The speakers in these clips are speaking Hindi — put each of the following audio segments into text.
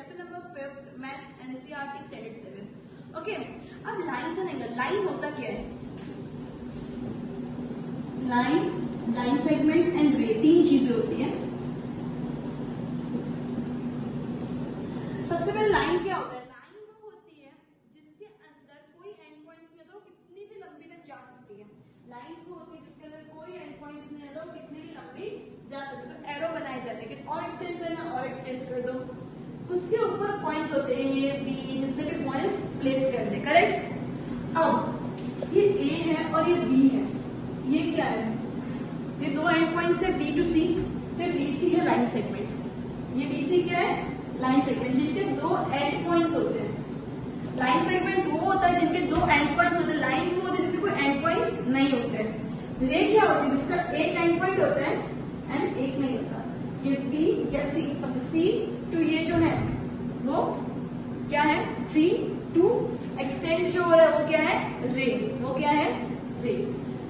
Chapter number 5 maths NCERT standard 7। Okay, अब लाइन एंड एंगल। लाइन होता क्या है? लाइन सेगमेंट एंड रे, तीन चीजें होती है। सबसे पहले लाइन क्या होता है? लाइन वो होती है जिसके अंदर कोई एंड पॉइंट्स नहीं होता, कितनी भी लंबी तक जा सकती है। लाइंस वो होती है जिसके अंदर कोई एंड पॉइंट्स नहीं होता, कितनी भी लंबी जा सकती है। तो एरो बनाए जाते हैं, और एक्सटेंड करना और एक्सटेंड कर दो। उसके ऊपर पॉइंट्स होते हैं, ए बी, जितने भी पॉइंट्स प्लेस कर दे। करेक्ट। अब ये ए है और ये बी है, ये क्या है? ये दो एंड पॉइंट्स है बी टू सी, तो बी सी है लाइन सेगमेंट। ये बी सी क्या है? लाइन सेगमेंट, जिनके दो एंड पॉइंट्स होते हैं। लाइन सेगमेंट वो होता है जिनके दो एंड पॉइंट्स होते हैं। लाइंस वो होते हैं जिसके कोई एंड पॉइंट्स नहीं होते हैं। रे क्या होती है? जिसका एक एंड पॉइंट होता है एंड एक नहीं होता। ये बी या सी, सब सी टू ये जो है वो क्या है? सी टू एक्सटेंड जो हो रहा है वो क्या है? रे। वो क्या है? रे।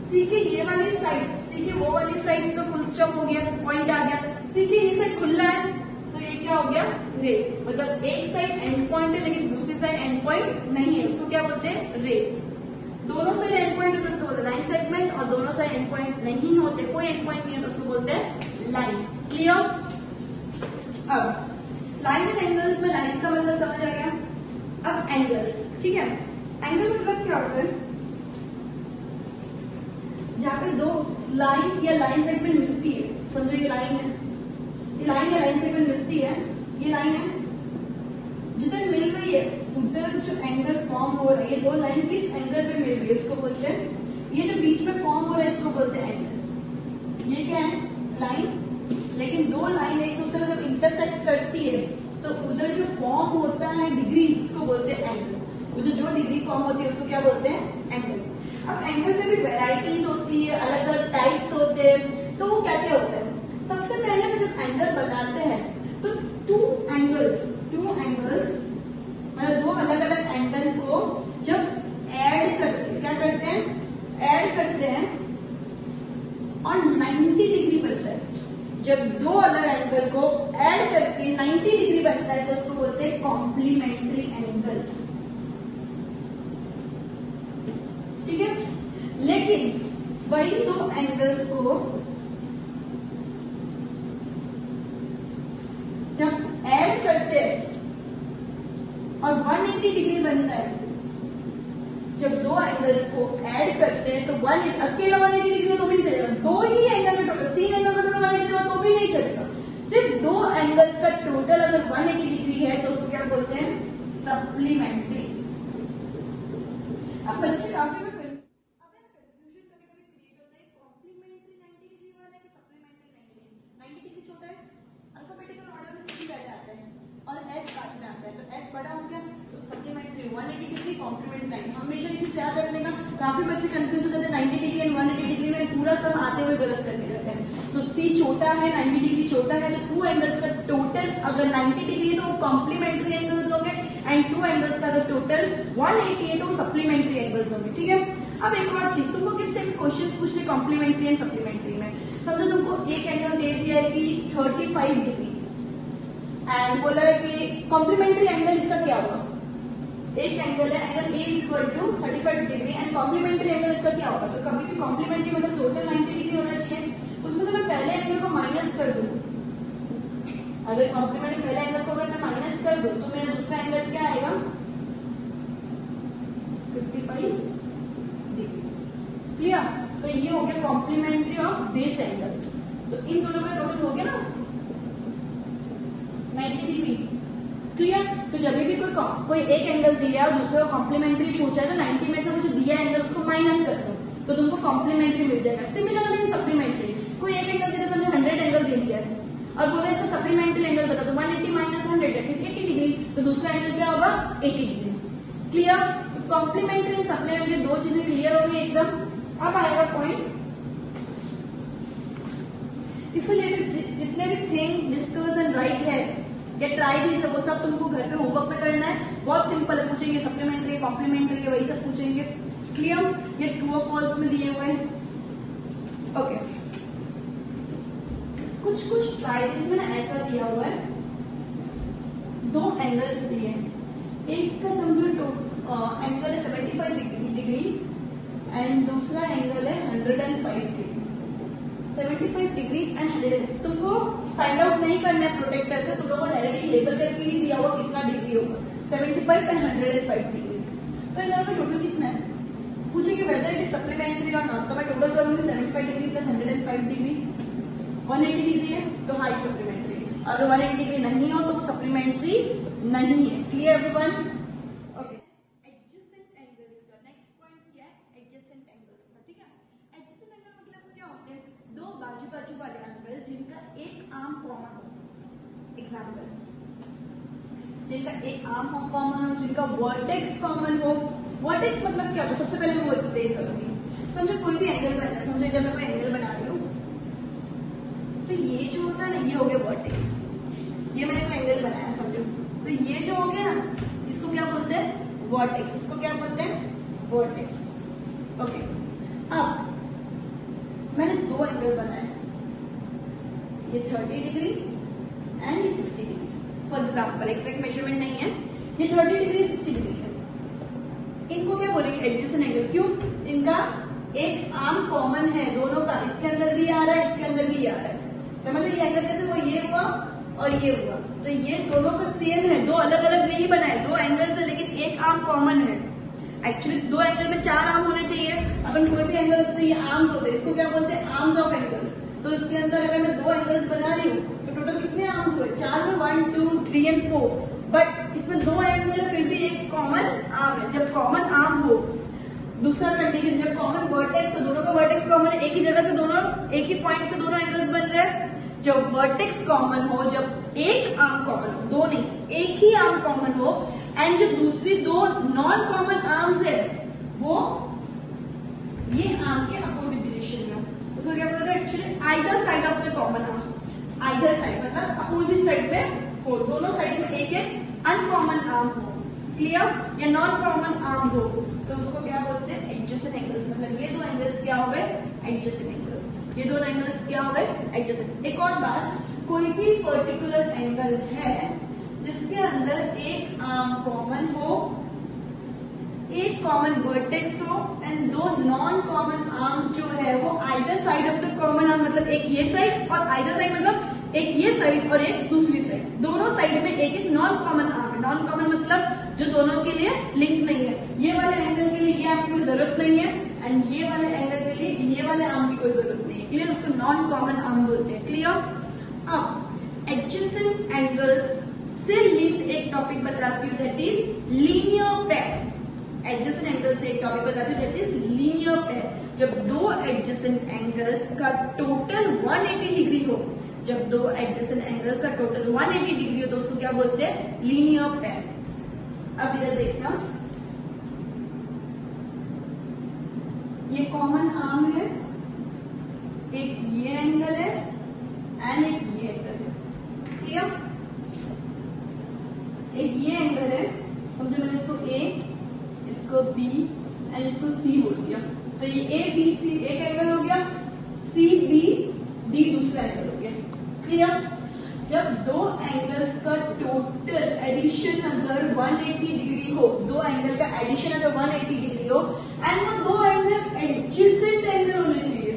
सी के ये वाली साइड, सी के वो वाली साइड तो फुल स्टॉप हो गया, पॉइंट आ गया। सी के ये साइड खुला है तो ये क्या हो गया? रे। मतलब एक साइड एंड पॉइंट है लेकिन दूसरी साइड एंड पॉइंट नहीं है, उसको क्या बोलते हैं? रे। दोनों साइड एंड पॉइंट होते हैं उसको बोलते हैं लाइन सेगमेंट, और दोनों साइड एंड पॉइंट नहीं होते, कोई एंड पॉइंट नहीं है तो उसको बोलते हैं लाइन। क्लियर? अब लाइन एंड एंगल्स में लाइन्स का मतलब समझ आ गया। अब एंगल्स, ठीक है। एंगल मतलब क्या होता है? जहां पे दो लाइन या लाइन सेगमेंट मिलती है। समझो ये लाइन है, ये लाइन या लाइन सेगमेंट मिलती है, ये लाइन है। जिधर मिल रही है उधर जो एंगल फॉर्म हो रहा है, ये दो लाइन किस एंगल पे मिल रही है उसको बोलते हैं, ये जो बीच में फॉर्म हो रहा है इसको बोलते हैं एंगल। ये क्या है? लाइन। लेकिन दो लाइन एक दूसरे को जब इंटरसेक्ट करती है तो उधर जो फॉर्म होता है डिग्रीज, उसको बोलते हैं एंगल। उधर जो डिग्री फॉर्म होती है उसको क्या बोलते हैं? एंगल। अब एंगल में भी वेराइटीज होती है, अलग अलग टाइप्स होते हैं। तो वो क्या क्या होता है? सबसे पहले तो जब एंगल बनाते हैं तो टू एंगल्स मतलब दो अलग अलग एंगल को जब ऐड करते हैं, क्या करते हैं? ऐड करते हैं और 90 डिग्री बनता है। जब दो अलग एंगल को ऐड करके 90 डिग्री बनता है तो उसको बोलते हैं कॉम्प्लीमेंट्री एंगल्स। ठीक है। लेकिन वही दो एंगल्स को जब ऐड करते हैं और 180 डिग्री बनता है, जब दो एंगल्स को ऐड करते हैं तो अकेला 180 डिग्री हो तो भी नहीं चलेगा, दो ही एंगल में टोटल, तीन एंगल में टोटल 180 हो तो भी नहीं चलेगा। सिर्फ दो एंगल्स का टोटल अगर 180 डिग्री है तो उसको क्या बोलते हैं? सप्लीमेंट्री। अब बच्चे काफी में कंफ्यूजन कभी क्रिएट होता है, कॉम्प्लीमेंट्री 90 डिग्री वाला कि सप्लीमेंट्री 90 डिग्री छोटा है, अल्फाबेटिकल ऑर्डर में सी पहले आता है और एस बाद में आता है, तो एस बड़ा हो गया तो सप्लीमेंट्री 180 डिग्री, कॉम्प्लीमेंट्री 90। हमेशा इस चीज याद रखने का। काफी बच्चे कंफ्यूज हो जाते हैं 90 डिग्री एंड 180 डिग्री में, पूरा सब आते हुए गलत करने लगते हैं। तो सी छोटा है, 90 डिग्री छोटा है, तो टू एंगल्स का टोटल अगर 90 डिग्री है तो वो कॉम्प्लीमेंट्री एंगल्स होंगे, एंड टू एंगल्स का अगर टोटल 180 है तो वो सप्लीमेंट्री एंगल्स होंगे। ठीक है। अब एक और चीज, तुमको किस टाइप क्वेश्चन पूछते हैं कॉम्प्लीमेंट्री एंड सप्लीमेंट्री में? समझो तुमको एक एंगल दे दिया है कि 35 डिग्री एंड बोला है कि कॉम्प्लीमेंट्री एंगल इसका क्या होगा? एक एंगल है, angle A is equal to 35 degree and complementary angle इसका क्या होगा? तो कभी भी कॉम्प्लीमेंट्री मतलब टोटल 90 डिग्री होना चाहिए, उसमें से मैं पहले एंगल को माइनस कर दूं। अगर कॉम्प्लीमेंट्री पहले एंगल को अगर मैं माइनस कर दूं तो मेरा दूसरा एंगल क्या आएगा? 55 डिग्री। क्लियर? तो ये हो गया कॉम्प्लीमेंट्री ऑफ दिस एंगल। तो इन दोनों का टोटल हो गया ना 90 डिग्री। क्लियर? तो जब भी कोई एक एंगल दिया और दूसरे को कॉम्प्लीमेंट्री पूछा है तो 90 में से मुझे दिया एंगल उसको माइनस कर दो तो तुमको कॉम्प्लीमेंट्री मिल जाएगा। सिमिलरली इन सप्लीमेंट्री, कोई एक एंगल दे दिया, 100 एंगल दे दिया है और बोले इसका सप्लीमेंट्री एंगल बता, तो 180 माइनस 100 दैट इज 80 डिग्री, तो दूसरा एंगल क्या होगा? 80 डिग्री। क्लियर? तो कॉम्प्लीमेंट्री एंड सप्लीमेंट्री दो चीजें क्लियर हो गई एकदम। अब आएगा पॉइंट, इससे रिलेटेड जितने भी थिंग डिस्कस एंड राइट है या ट्राई दिस है वो सब तुमको घर पे होमवर्क में करना है। बहुत सिंपल है, पूछेंगे सप्लीमेंट्री कॉम्प्लीमेंट्री है वही सब पूछेंगे। क्लियर? ये ट्रू और फॉल्स में दिए हुए हैं। ओके, कुछ ट्राई दिस में ना ऐसा दिया हुआ है, दो एंगल्स दिए हैं, एक का समझो एंगल है 75 डिग्री एंड दूसरा एंगल है 105 डिग्री। 75 डिग्री एंड 100, तुमको फाइंड आउट नहीं करना है प्रोटेक्टर से, तुम लोगों को डायरेक्टली लेबल करके ही दिया हुआ कितना डिग्री होगा, 75 एंड 105 डिग्री। तो इन दोनों में टोटल कितना है पूछे कि वेदर इट इज सप्लीमेंट्री और नॉट, तो मैं टोटल करूंगी 75 डिग्री प्लस 105 डिग्री 180 डिग्री है तो हाई सप्लीमेंट्री, अगर 180 डिग्री नहीं हो तो सप्लीमेंट्री नहीं है। Clear everyone? Okay, adjacent angles का नेक्स्ट पॉइंट क्या है, एडजेसेंट एंगल्स का। ठीक है, एडजेसेंट एंगल मतलब क्या होते हैं, दो बाजू बाजू वाले एंगल जिनका एक आर्म कॉमन हो। एग्जाम्पल, जिनका एक आर्म कॉमन हो, जिनका वर्टेक्स कॉमन हो। वर्टेक्स मतलब क्या होता है, सबसे पहले मैं वो एक्सप्लेन करूंगी। समझो कोई भी एंगल बना है, समझो जब मैं कोई एंगल बना रही हूँ तो ये जो होता है ना, ये हो गया वर्टेक्स, ये मैंने कोई एंगल बनाया समझो, तो ये जो हो गया ना, इसको क्या बोलते हैं वर्टेक्स, इसको क्या बोलते हैं वर्टेक्स। ओके, अब मैंने दो एंगल बनाए, ये 30 डिग्री एंड ये 60 degree for example, exact measurement नहीं है, ये 30 डिग्री 60 डिग्री है। इनको क्या बोलेंगे एडजेसेंट एंगल, क्यों? इनका एक आर्म कॉमन है दोनों का, इसके अंदर भी आ रहा है, इसके अंदर भी आ रहा है। समझ लो ये एंगल कैसे हुआ, ये हुआ और ये हुआ, तो ये दोनों का सेम है, दो अलग अलग नहीं बनाए, दो एंगल्स है लेकिन एक आर्म कॉमन है। एक्चुअली दो एंगल में चार आर्म होने चाहिए, अपन कोई भी एंगल होता है तो ये आर्म्स होते हैं, इसको क्या बोलते हैं आर्म्स ऑफ एंगल्स। तो इसके अंदर अगर मैं दो एंगल्स बना रही हूँ तो टोटल कितने आर्म्स हुए, चार में 1 2 3 एंड 4, बट इसमें दो एंगल है फिर भी एक कॉमन आर्म है। जब कॉमन आर्म हो, दूसरा कंडीशन जब कॉमन वर्टेक्स हो, दोनों का वर्टेक्स कॉमन है, एक ही जगह से दोनों, एक ही पॉइंट से दोनों एंगल्स बन रहे हैं। जब वर्टेक्स कॉमन हो, जब एक आर्म कॉमन हो, दो नहीं एक ही आर्म कॉमन हो, एंड जो दूसरी दो नॉन कॉमन आर्म्स है वो ये आर्म के अपोजिट डायरेक्शन में, उसको क्या बोलते हैं actually either side of the common arm. Either side मतलब अपोजिट साइड में हो, दोनों साइड में एक एक अनकॉमन आर्म हो, क्लियर, या नॉन कॉमन आर्म हो, तो उसको क्या बोलते हैं एडजेसेंट एंगल्स। मतलब ये दो एंगल्स क्या हो गए एडजेसेंट एंगल्स, ये दो एंगल्स क्या हो गए एडजेसेंट। एक और बात, कोई भी पर्टिकुलर एंगल है जिसके अंदर एक आर्म कॉमन हो, एक कॉमन वर्टेक्स हो एंड दो नॉन कॉमन आर्म्स जो है वो either side of the common arm, मतलब एक ये साइड और आइदर साइड मतलब एक ये साइड और एक दूसरी साइड, दोनों साइड में एक एक नॉन कॉमन आर्म है। नॉन कॉमन मतलब जो दोनों के लिए लिंक नहीं है, ये वाले एंगल के लिए ये आर्म की कोई जरूरत नहीं है एंड ये वाले एंगल के लिए ये वाले आर्म की कोई जरूरत नहीं है। क्लियर, उसको नॉन कॉमन आर्म बोलते हैं। क्लियर। अब एडजेसेंट एंगल्स से लिंक्ड एक टॉपिक बताती हूँ, that is linear pair. Adjacent angle से एक टॉपिक बताती हूँ, दैट इज लीनियर पेयर। जब दो एडजेसेंट एंगल्स का टोटल 180 डिग्री हो, जब दो एडजेसेंट एंगल्स का टोटल 180 डिग्री हो तो उसको क्या बोलते हैं लीनियर पेयर। अब इधर देखना, ये कॉमन आर्म है, एक ये एंगल है एंड एक ये एंगल है। क्लियर, एक ये एंगल है, समझो मैंने इसको ए, इसको बी एंड इसको सी बोल दिया, तो ये ए बी सी एक एंगल हो गया, सी बी डी दूसरा एंगल हो गया। क्लियर, जब दो एंगल्स का टोटल एडिशन अगर 180 डिग्री हो, दो एंगल का एडिशन अगर 180 डिग्री हो एंड वो दो एंगल एडजेसेंट एंगल होने चाहिए,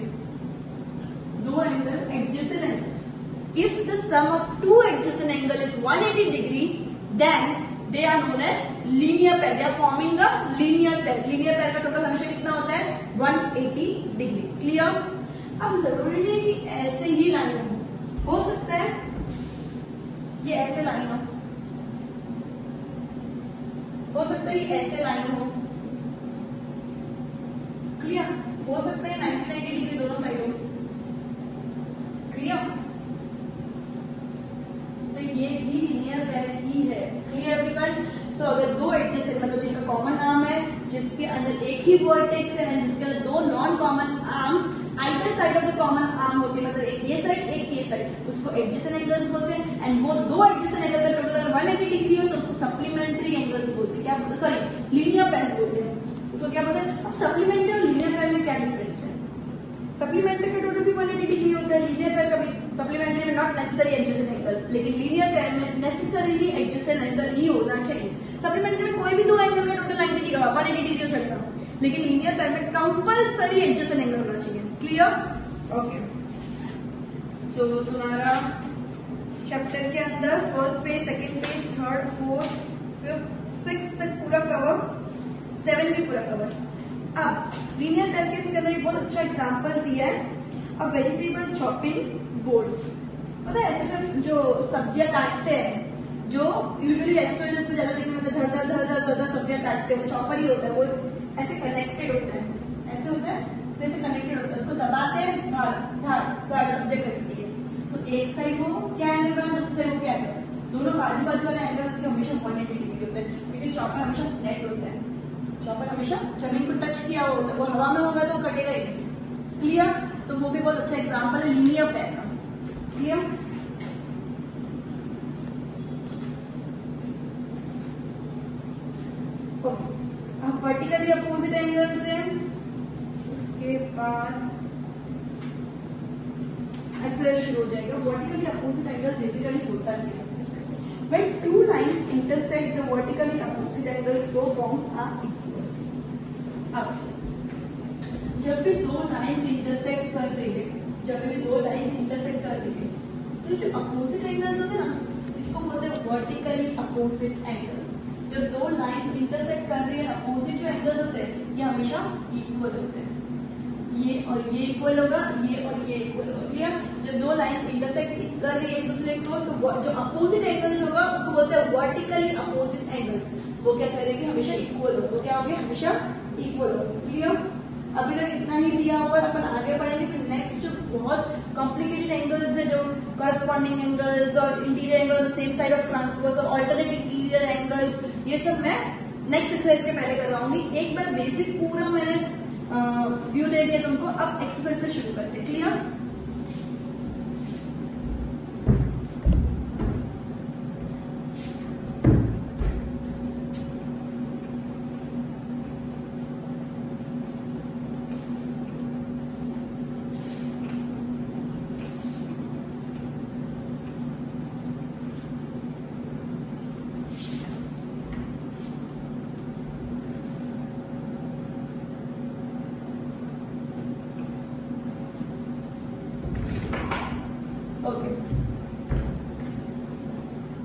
दो angle adjacent angle. If the sum of two adjacent angle is 180 degree then they are known as linear pair. They are forming the linear pair. Linear pair का टोटल हमेशा कितना होता है 180 डिग्री। क्लियर। अब जरूरी नहीं कि ऐसे ही लाइन हो सकता है ये ऐसे लाइन हो सकता है ये ऐसे लाइन हो। क्लियर, हो सकता है 90 डिग्री दोनों साइड हो। क्लियर, तो ये भी लीनियर पेयर ही है। Clear everyone. सो अगर दो एडजेसेंट मतलब जिनका कॉमन आर्म है, जिसके अंदर एक ही वर्टेक्स है एंड जिसके अंदर दो non common arms either side of the common arm होती है, मतलब एक ये साइड एक ये साइड, उसको एडजेसेंट एंगल्स बोलते हैं। एंड वो दो एडजेसेंट एंगल का टोटल 180 डिग्री हो तो उसको सप्लीमेंट्री एंगल्स बोलते हैं। क्या बोलते हैं, सॉरी लीनियर पेयर बोलते हैं। उसको क्या बोलते हैं। अब सप्लीमेंट्री और लीनियर पेयर में क्या डिफरेंस है? सप्लीमेंट्री का टोटल भी 180 डिग्री होता है, लीनियर पेयर का भी। सप्लीमेंट्री में नॉट नेसेसरी एडजेसेंट एंगल, लेकिन लीनियर पेयर में नेसेसरीली एडजेसेंट एंगल ही होना चाहिए। सप्लीमेंट्री में कोई भी दो एंगल का टोटल 90 डिग्री 180 डिग्री हो सकता है, लेकिन लीनियर पेयर में कंपल्सरी एडजेसेंट एंगल होना चाहिए। क्लियर? ओके। सो तुम्हारा चैप्टर के अंदर first page, second page, third, fourth, fifth, sixth तक पूरा कवर, 7 भी पूरा कवर। अब लीनियर पेयर के इसके अंदर एक बहुत अच्छा एग्जांपल दिया है, अब वेजिटेबल चॉपिंग बोर्ड। पता है ऐसे सब जो सब्जियां काटते हैं, जो यूजुअली रेस्टोरेंट्स में ज्यादा देखने में धर धर धर धर धर सब्जियां काटते हैं, चॉपर ही होता है, वो ऐसे कनेक्टेड होता है, ऐसे होता है, तो ऐसे कनेक्टेड होता है, उसको दबाते हैं, धार धार धार सब्जियां कटती है। तो एक साइड वो क्या एंगल बना, दूसरी साइड वो क्या एंगल, दोनों बाजू बाजू वाले एंगल उसके हमेशा 180 डिग्री होते हैं, क्योंकि चॉपर हमेशा फ्लैट होता है। चॉपर हमेशा जमीन को टच किया हुआ होता है, वो हवा में होगा तो कटेगा ही। क्लियर? तो वो भी बहुत अच्छा एग्जांपल है लीनियर पेयर का। क्लियर? अब वर्टिकली अपोजिट एंगल्स हैं, उसके बाद एक्सरसाइज शुरू हो जाएगा। वर्टिकली अपोजिट एंगल बेसिकली होता है when two lines intersect, the vertically opposite angles so formed are equal. अब जब भी दो लाइंस इंटरसेक्ट कर रही है, तो जो अपोजिट एंगल्स होते हैं ना, इसको बोलते हैं वर्टिकली अपोजिट एंगल्स। जब दो लाइंस इंटरसेक्ट कर रही है, अपोजिट जो एंगल्स होते हैं ये हमेशा इक्वल होते हैं, ये और ये इक्वल होगा, ये और ये इक्वल होगा। क्लियर? जब दो लाइंस इंटरसेक्ट कर रही है एक दूसरे को, तो जो अपोजिट एंगल्स होगा उसको बोलते हैं वर्टिकली अपोजिट एंगल्स। वो क्या करेगी, हमेशा इक्वल होगा, वो क्या होगी, हमेशा इक्वल होगा। क्लियर? अभी तक इतना ही दिया हुआ है, अपन आगे बढ़ेंगे फिर नेक्स्ट जो बहुत कॉम्प्लिकेटेड एंगल्स है, जो करस्पॉन्डिंग एंगल्स और interior angle same side of transverse और अल्टरनेट इंटीरियर एंगल्स, ये सब मैं नेक्स्ट एक्सरसाइज के पहले करवाऊंगी। एक बार बेसिक पूरा मैंने व्यू दे दिया तुमको, अब एक्सरसाइज से शुरू करते हैं। Clear?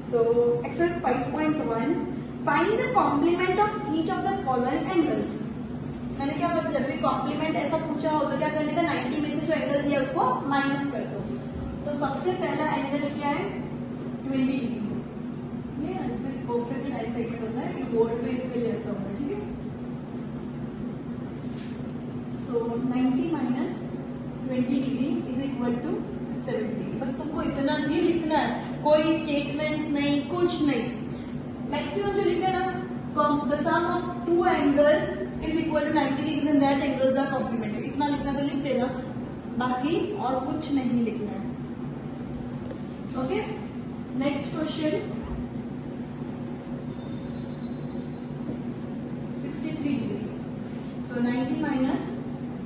So exercise 5.1, find the complement of each of the following angles. मैंने क्या बोला, जब भी कॉम्प्लीमेंट ऐसा पूछा हो तो क्या करने का, 90 में से जो एंगल दिया उसको माइनस कर दो। तो सबसे पहला एंगल क्या है, 20 डिग्री। ये परफेक्टली लाइन साइडेड होता है, ये बोर्ड पे इसके लिए ऐसा होगा। ठीक है? So 90 minus 20 degree is equal to 70। बस तुमको इतना ही लिखना है, कोई स्टेटमेंट्स नहीं, कुछ नहीं। मैक्सिमम जो लिखना है ना, the sum of two angles is equal to 90 degrees and that angles are complementary, इतना लिखना तो लिख देना, बाकी और कुछ नहीं लिखना है। Okay? Next question 63 degree. So 90 minus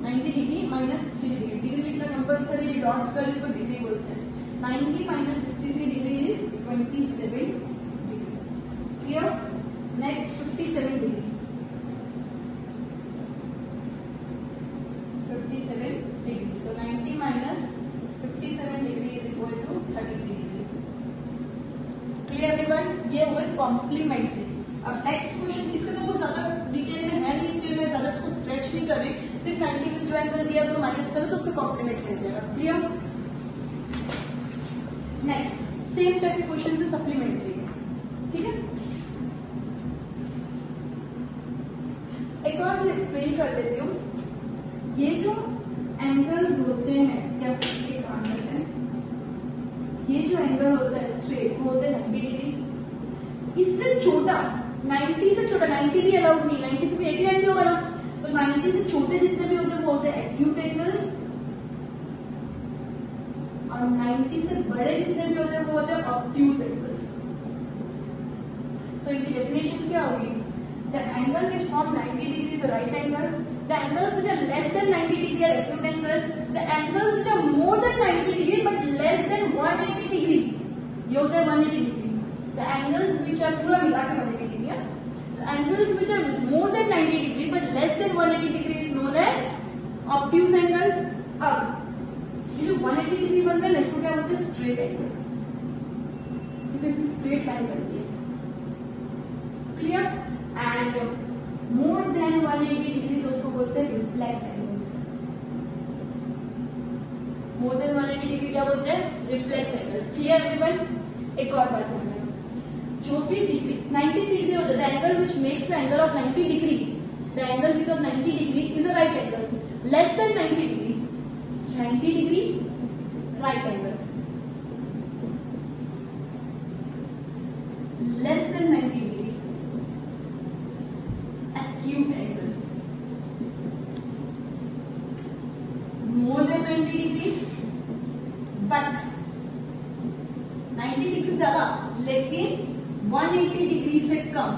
90 degree minus 60 degree, degree लिखना कंपल्सरी, डॉट कर इसको डिग्री बोलते हैं। 90 माइनस 63 degree is 27 degree. Clear? Next 57 degree, 57 degree. So 90 minus 57 degree is equal to 33 degree. Clear everyone? ये हो गई कॉम्प्लीमेंट्री। अब नेक्स्ट क्वेश्चन, इसका तो बहुत ज्यादा डिटेल में है नहीं, इसलिए मैं ज्यादा इसको स्ट्रेच नहीं कर रही, सिर्फ 90 में जो एंगल दिया उसको माइनस कर दो तो उसका कॉम्प्लीमेंट मिल जाएगा। क्लियर? नेक्स्ट सेम टाइप के क्वेश्चन से सप्लीमेंट्री है। ठीक है? एक और चीज एक्सप्लेन कर देती हूँ, ये जो एंगल्स होते हैं, क्या एक काम करते हैं, ये जो एंगल होता है स्ट्रेट वो होता है 90 डिग्री। इससे छोटा 90 से छोटा, 90 भी अलाउड नहीं, 90 से भी 89 भी होगा ना, तो 90 से छोटे जितने भी होते हैं वो होते हैं एक्यूट एंगल्स, और 90 से बड़े जितने भी होते हैं वो होते हैं ऑब्ट्यूज एंगल्स। सो इनकी डेफिनेशन क्या होगी, the angle which form 90 degree is a right angle, the angles which are less than 90 degree are acute angle, the ये होता है 180 degree. The angles which are पूरा मिला के 180 डिग्री है। The angles which are more than 90 degree but less than 180 degree is known as obtuse angle. अब ये जो 180 डिग्री बन रहा है इसको क्या बोलते हैं? स्ट्रेट एंगल, क्योंकि इसमें स्ट्रेट लाइन बनती है। Clear? And more than 180 degree तो उसको बोलते हैं reflex angle. More than 180 degree क्या बोलते हैं? Reflex angle. Clear everyone? एक और बात है, जो भी डिग्री 90 डिग्री होता है, the angle which makes the angle of 90 degree, the angle which of 90 degree is a right angle. Less than 90 degree, 90 degree right angle, less than 90 degree acute angle, more than 90 degree but 90 degree से ज्यादा लेकिन 180 डिग्री से कम,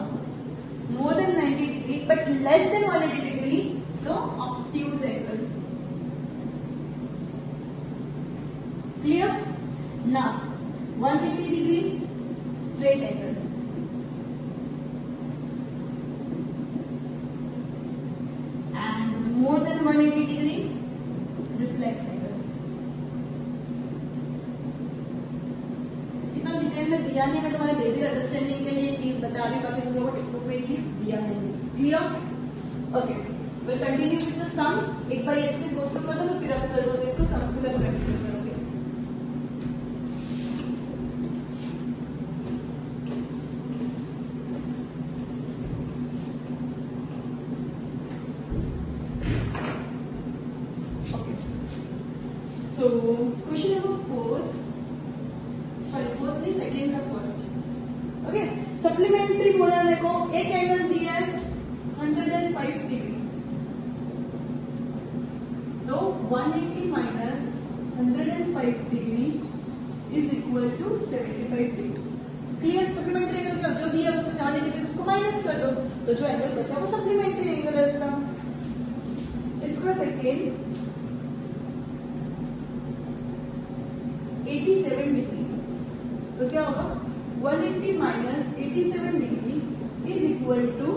more than 90 degree but less than 180 degree तो obtuse angle। क्लियर? ना 180 degree straight angle, more than 180 degree reflex angle। इतना डिटेल में दिया नहीं, मैं तुम्हारे बेसिक अंडरस्टैंडिंग के लिए चीज बता रही हूँ, बाकी तुम लोगों को टेक्स्ट बुक में चीज दिया नहीं। Clear? Okay, will continue with the sums. एक बार ऐसे गो थ्रू कर दो फिर आप कर दो इसको सम्स के साथ कंटिन्यू करोगे। So question number fourth नहीं सेकेंड है फर्स्ट। ओके, सप्लीमेंट्री बोला मेरे को, एक एंगल दिया है 105 डिग्री, तो 180 minus 105 degree is equal to 75 degree. Clear? Supplementary angle का जो दिया उसको 70 डिग्री उसको माइनस कर दो, तो जो एंगल बचा वो सप्लीमेंट्री एंगल है इसका सेकेंड 87 डिग्री, तो क्या होगा 180 minus 87 degree is equal to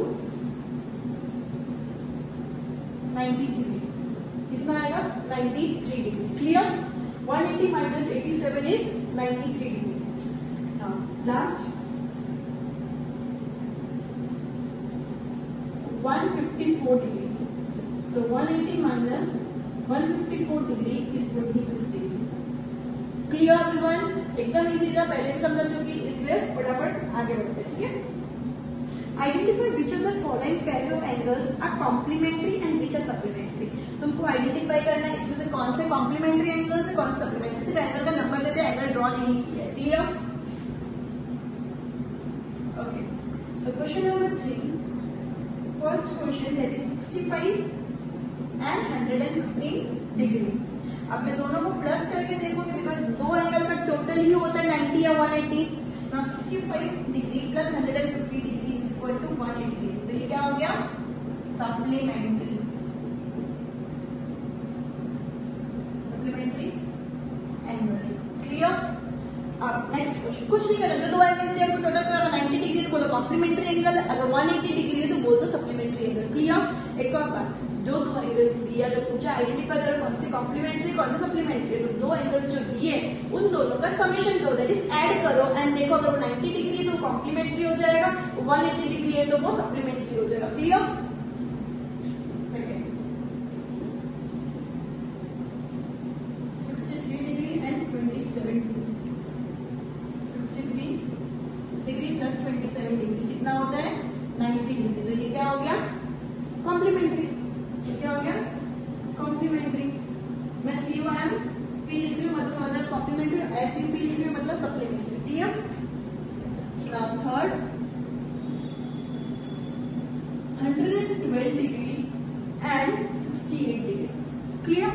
93। कितना आएगा? 93 degree. Clear? 180 minus 87 is 93 degree. Now last 154 degree, so 180 minus 154 degree is 26 degree. Clear everyone? एकदम इजी था, पहले भी समझ चुकी, इसलिए फटाफट आगे बढ़ते हैं। ठीक है? Identify which of the following pairs of angles are complementary and which are supplementary. तुमको आइडेंटिफाई करना है इसमें से कौन से कॉम्प्लीमेंट्री एंगल्स है, कौन से सप्लीमेंट्री। सिर्फ एंगल का नंबर देते हैं, एंगल ड्रॉ नहीं किया है। Clear? Okay, so question number 3, first question that is 65 and 115 degree. अब मैं दोनों को प्लस करके देखूंगी बिकॉज दो एंगल का टोटल ही होता है 90 या 180। Now 65 degree plus 150 degree is equal to 180 degree, तो ये क्या हो गया? Supplementary angles. क्लियर? अब नेक्स्ट क्वेश्चन, कुछ नहीं करना, जो दो एंगल्स दिया टोटल करो 90 डिग्री तो बोलो कॉम्प्लीमेंट्री एंगल, अगर 180 डिग्री है तो बोल दो सप्लीमेंट्री एंगल। क्लियर? एक और बात, जो दो एंगल्स दिया जब पूछा आइडेंटिफाई करो कौन से कॉम्प्लीमेंट्री कौन से सप्लीमेंट्री, तो दो एंगल्स जो दिए उन दोनों का समेशन करो, दैट इज ऐड करो एंड देखो अगर 90 डिग्री है तो कॉम्प्लीमेंट्री हो जाएगा, 180 डिग्री है तो वो सप्लीमेंट्री हो जाएगा। Clear? Second 63 degree and 27 degree, 63 degree plus 27 degree कितना होता है? 90 डिग्री, तो ये क्या हो गया? कॉम्प्लीमेंट्री। क्या हो गया? कॉम्प्लीमेंट्री। मैं COM P लिख रही हूँ मतलब समझना कॉम्प्लीमेंट्री, SUP लिख रही हूँ मतलब supplementary. Clear? Now third 112 degree and 68 degree. Clear?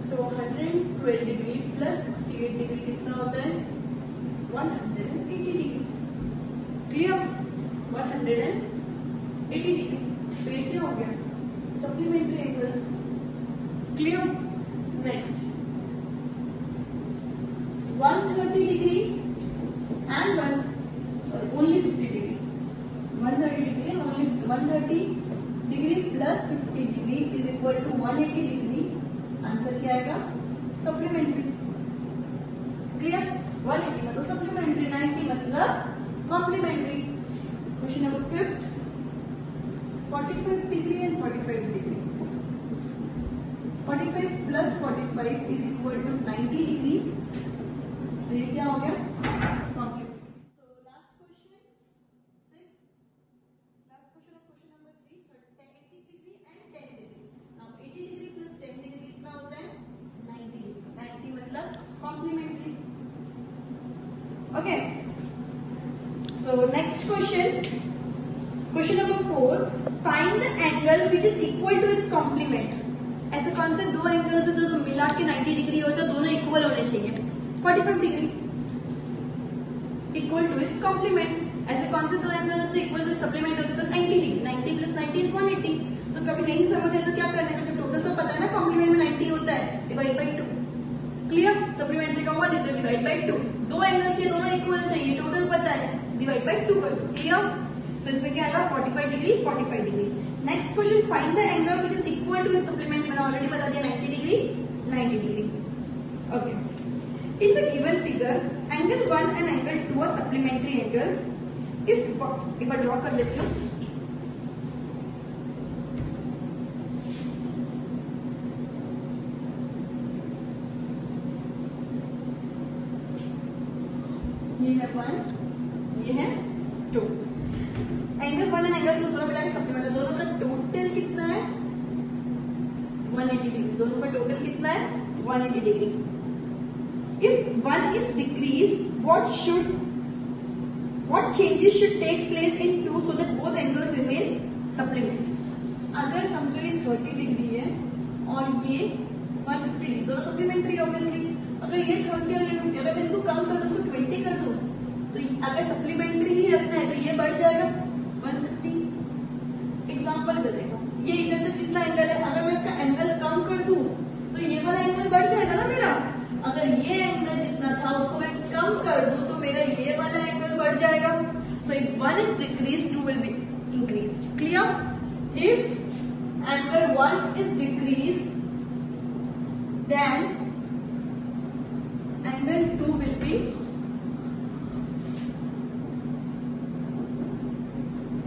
So 112 degree plus 68 degree कितना होता है? 180 डिग्री। क्लियर? 180 डिग्री, तो ये क्या हो गया? Supplementary angles. Clear? Next 130 degree only 50 degree, 130 degree only 130 degree plus 50 degree is equal to 180 degree. Answer क्या आएगा? सप्लीमेंट्री। क्लियर? 180 मतलब सप्लीमेंट्री, 90 मतलब complementary. Question number 5, 45 degree and 45 degree. 45 plus 45 is equal to 90 degree. तो ये क्या हो गया? Complementary. So last question 6, last question of question number 3, 80 degree and 10 degree. Now 80 degree plus 10 degree कितना होता है? 90 डिग्री। 90 मतलब complementary. Okay, so next question, question number 4, find the angle which is equal to its complement. ऐसे कौन से दो एंगल्स होते हैं जो मिला के 90 डिग्री होते हैं, दोनों इक्वल होने चाहिए? 45 degree equal to its complement. ऐसे कौन से दो एंगल होते हैं इक्वल टू सप्लीमेंट होते हैं? तो 90 डिग्री, 90 प्लस 90 इज 180। तो कभी नहीं समझ आए तो क्या करने का, जब टोटल तो पता है ना कॉम्प्लीमेंट में 90 होता है, डिवाइड बाई 2। क्लियर? सप्लीमेंट्री का 180 डिवाइड बाई 2। दो एंगल चाहिए, दोनों इक्वल चाहिए, टोटल पता है, डिवाइड बाई 2 कर दो। क्लियर? सो इसमें क्या आएगा? 45 degree 45 degree. Next question, find the angle which is equal to its supplement. मैंने ऑलरेडी बता दिया 90 degree 90 degree. Okay, in the given figure angle 1 and angle 2 are supplementary angles. If एक बार ड्रॉ कर लेती हूँ। ये है 1, ये है 2। एंगल 1 एंड एंगल 2 दोनों मिला के सप्लीमेंट है। दोनों का टोटल कितना है? 180 डिग्री। दोनों का टोटल कितना है? 180 degree. If one is decreased, what changes should take place in 2 so that both angles remain supplement? अगर समझो ये 30 डिग्री है और ये 150 डिग्री, दोनों सप्लीमेंट्री ऑब्वियसली। अगर ये 30 और ये 50, अगर मैं इसको कम कर दूं, इसको 20 कर दूं, तो अगर सप्लीमेंट्री ही रखना है तो ये बढ़ जाएगा 160। एग्जाम्पल इधर देखो, ये इधर तो जितना एंगल है, अगर मैं इसका एंगल कम कर दूं तो ये वाला एंगल बढ़ जाएगा ना मेरा। अगर ये एंगल जितना था उसको मैं कम कर दूं तो मेरा ये वाला एंगल बढ़ जाएगा। So if one is decrease, two will be increased. Clear? If angle 1 is decrease, then angle 2 will be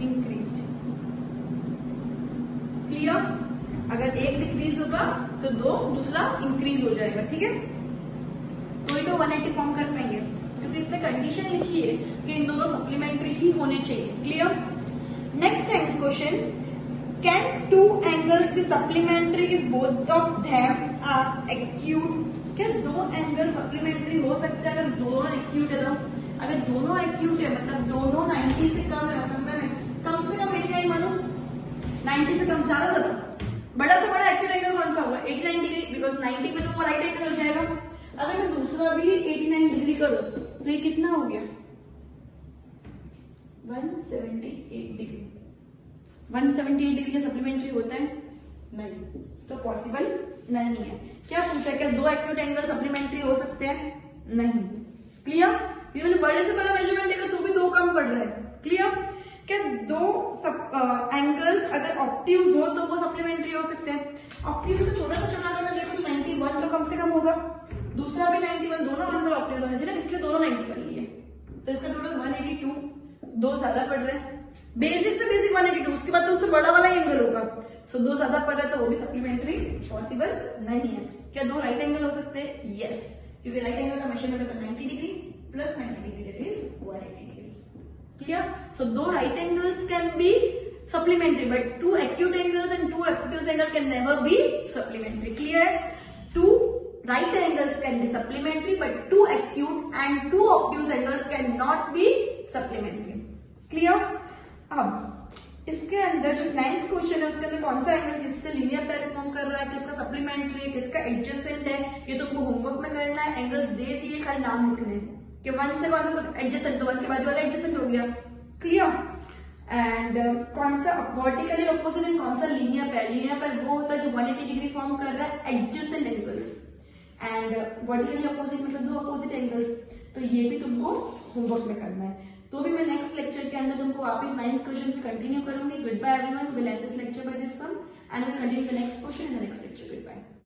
increased. Clear? अगर एक डिक्रीज होगा तो दूसरा इंक्रीज हो जाएगा। ठीक है? तो ही तो 180 फॉर्म कर पाएंगे, क्योंकि इसमें कंडीशन लिखी है कि इन दोनों सप्लीमेंट्री ही होने चाहिए। Clear? Next question, can 2 angles be supplementary if both of them are acute. क्या 2 एंगल सप्लीमेंट्री हो सकते हैं अगर दोनों एक्यूट है? तो अगर दोनों एक्यूट है मतलब दोनों 90 से कम है, मतलब मैं कम से कम 89 मानू, 90 से कम, ज्यादा से ज्यादा बड़ा से बड़ा एक्यूट एंगल कौन सा होगा? 89 डिग्री, बिकॉज 90 में तो वो राइट एंगल हो जाएगा। अगर मैं दूसरा भी 89 डिग्री करूं तो ये कितना हो गया? 178 डिग्री। 178 डिग्री का सप्लीमेंट्री होता है? नहीं, तो पॉसिबल नहीं है। क्या पूछा? क्या 2 एक्यूट एंगल सप्लीमेंट्री हो सकते हैं? नहीं। क्लियर? ये मैंने बड़े से बड़ा मेजरमेंट देखा तो भी 2 कम पड़ रहा है। क्लियर? क्या 2 एंगल्स अगर ऑब्ट्यूज हो तो वो सप्लीमेंट्री हो सकते हैं? ऑब्ट्यूज का छोटा सा अगर मैं देखो तो 91 तो कम से कम होगा, दूसरा भी 91, दोनों एंगल ऑब्ट्यूज होना चाहिए ना, इसलिए दोनों 91 लिए। तो इसका टोटल 182, 2 ज्यादा पड़ रहा है। बेसिक से बेसिक 182, उसके बाद तो उससे बड़ा वाला एंगल होगा। सो 2 ज्यादा पड़ रहा है तो वो भी सप्लीमेंट्री पॉसिबल नहीं है। क्या 2 राइट एंगल हो सकते हैं? यस, क्योंकि राइट एंगल का मेजरमेंट होता है 90 degree plus 90 degree, that is 180 degree. Clear? So 2 right angles can be supplementary, but 2 acute angles and 2 obtuse angles can never be supplementary. Clear? 2 right angles can be supplementary, but 2 acute and 2 obtuse angles cannot be supplementary. Clear? अब इसके अंदर जो 9th क्वेश्चन है उसके अंदर कौन सा एंगल किससे लीनियर पेयर फॉर्म कर रहा है, किसका सप्लीमेंट्री है, किसका एडजेसेंट है, ये तुमको होमवर्क में करना है। एंगल्स दे दिए, खाली नाम लिखने कि 1 से कौन सा एडजेसेंट, तो 1 के बाजू वाला एडजेसेंट हो गया। क्लियर? एंड कौन सा वर्टिकली ऑपोजिट एंड कौन सा लीनियर पेयर। लीनियर पेयर वो होता है जो 180 डिग्री फॉर्म कर रहा है adjacent angles, and vertically opposite मतलब 2 अपोजिट एंगल्स। तो ये भी तुमको होमवर्क में करना है। तो भी मैं नेक्स्ट लेक्चर के अंदर तुमको वापस 9th क्वेश्चन से कंटिन्यू करूंगी. Goodbye everyone, will end this lecture by this sum and will continue the next question in the next lecture. Good bye.